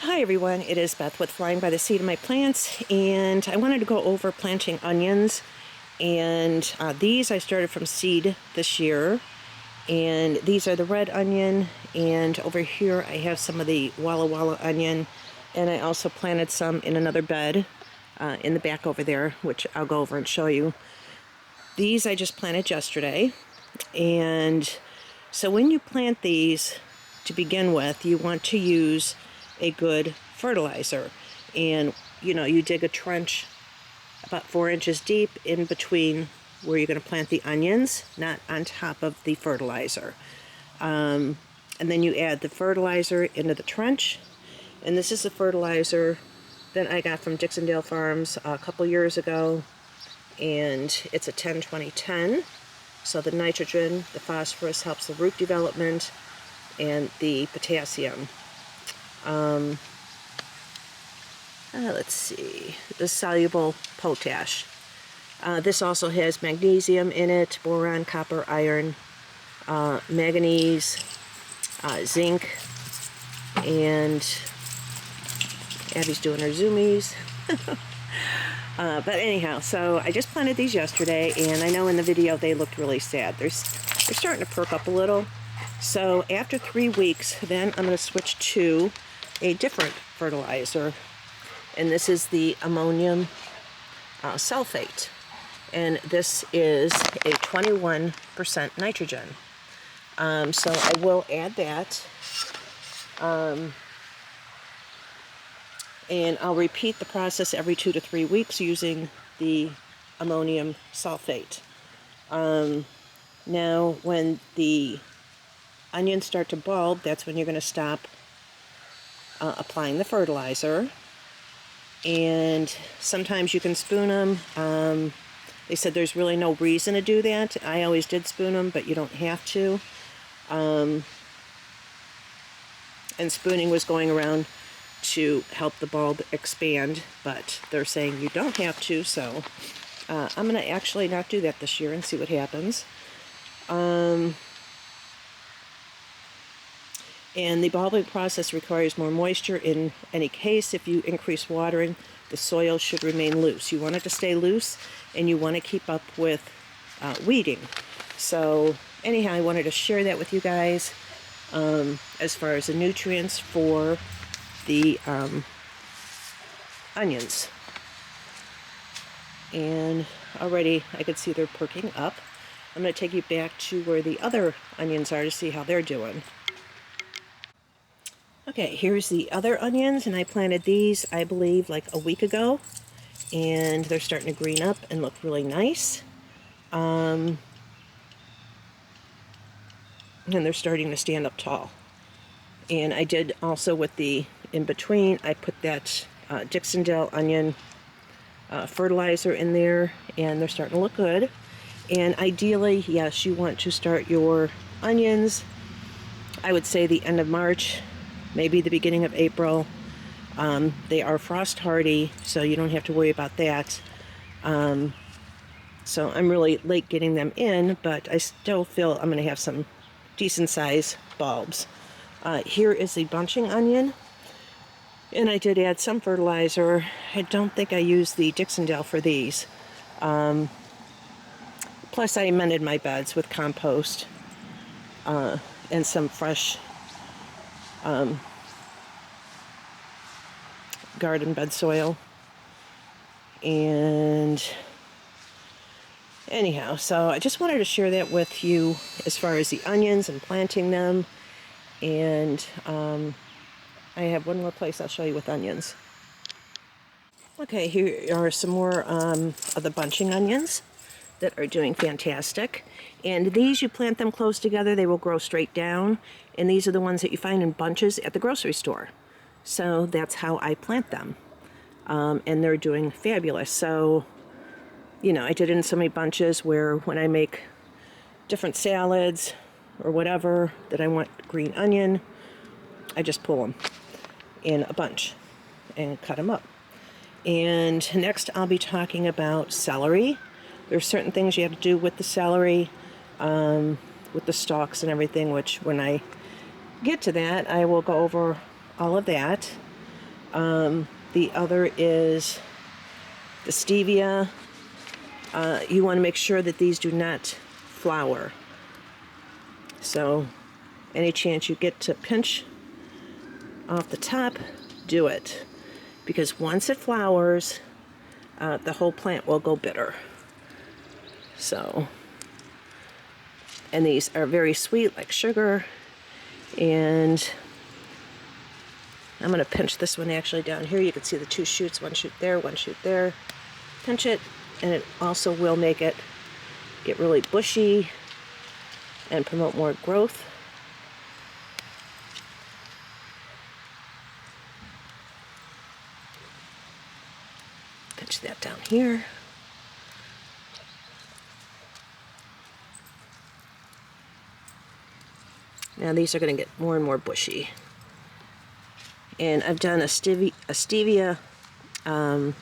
Hi everyone, it is Beth with Flying by the Seed of My Plants, and I wanted to go over planting onions. And these I started from seed this year, and these are the red onion, and over here I have some of the Walla Walla onion, and I also planted some in another bed in the back over there, which I'll go over and show you. These I just planted yesterday, and so when you plant these to begin with, you want to use a good fertilizer. And you dig a trench about 4 inches deep in between where you're going to plant the onions, not on top of the fertilizer. And then you add the fertilizer into the trench. And this is the fertilizer that I got from Dixondale Farms a couple years ago, and it's a 10-20-10. So the nitrogen, the phosphorus helps the root development, and the potassium. Let's see, the soluble potash. This also has magnesium in it, boron, copper, iron, manganese, zinc, and Abby's doing her zoomies. But anyhow, so I just planted these yesterday, and I know in the video they looked really sad. They're starting to perk up a little. So after 3 weeks, then I'm going to switch to a different fertilizer, and this is the ammonium sulfate, and this is a 21% nitrogen. So I will add that, and I'll repeat the process every 2 to 3 weeks using the ammonium sulfate. Now when the onions start to bulb, that's when you're going to stop applying the fertilizer. And sometimes you can spoon them. They said there's really no reason to do that. I always did spoon them, but you don't have to. And spooning was going around to help the bulb expand, but they're saying you don't have to, so I'm going to actually not do that this year and see what happens. And the bulbing process requires more moisture in any case. If you increase watering, the soil should remain loose. You want it to stay loose, and you want to keep up with weeding. So anyhow, I wanted to share that with you guys as far as the nutrients for the onions. And already I could see they're perking up. I'm going to take you back to where the other onions are to see how they're doing. Okay, here's the other onions, and I planted these, I believe, like a week ago, and they're starting to green up and look really nice. And they're starting to stand up tall. And I did also with the in between, I put that Dixondale onion fertilizer in there, and they're starting to look good. And ideally, yes, you want to start your onions, I would say the end of March, maybe the beginning of April. They are frost hardy, so you don't have to worry about that. So I'm really late getting them in, but I still feel I'm going to have some decent size bulbs. Here is the bunching onion, and I did add some fertilizer. I don't think I used the Dixondale for these. Plus I amended my beds with compost and some fresh garden bed soil. And anyhow, so I just wanted to share that with you as far as the onions and planting them. And I have one more place I'll show you with onions. Okay, here are some more of the bunching onions that are doing fantastic. And these, you plant them close together, they will grow straight down. And these are the ones that you find in bunches at the grocery store. So that's how I plant them. And they're doing fabulous. So, I did it in so many bunches where when I make different salads or whatever that I want green onion, I just pull them in a bunch and cut them up. And next I'll be talking about celery. There's certain things you have to do with the celery, with the stalks and everything, which when I get to that, I will go over all of that. The other is the Stevia. You want to make sure that these do not flower. So any chance you get to pinch off the top, do it. Because once it flowers, the whole plant will go bitter. So, and these are very sweet, like sugar. And I'm going to pinch this one actually down here. You can see the two shoots, one shoot there, one shoot there. Pinch it, and it also will make it get really bushy and promote more growth. Pinch that down here. Now these are going to get more and more bushy. And I've done a stevia, can't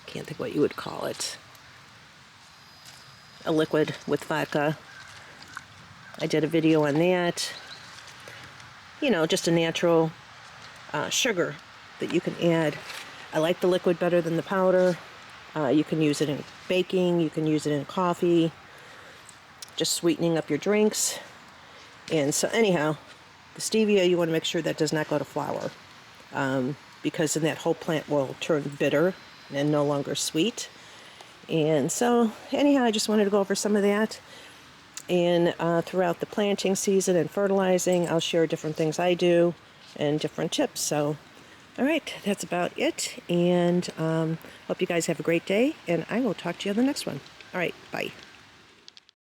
think what you would call it, a liquid with vodka. I did a video on that. You know, just a natural sugar that you can add. I like the liquid better than the powder. You can use it in baking, you can use it in coffee, just sweetening up your drinks. And so anyhow, the stevia, you want to make sure that does not go to flower, because then that whole plant will turn bitter and no longer sweet. And so anyhow, I just wanted to go over some of that. And throughout the planting season and fertilizing, I'll share different things I do and different tips. So all right, that's about it. And hope you guys have a great day, and I will talk to you on the next one. All right, bye.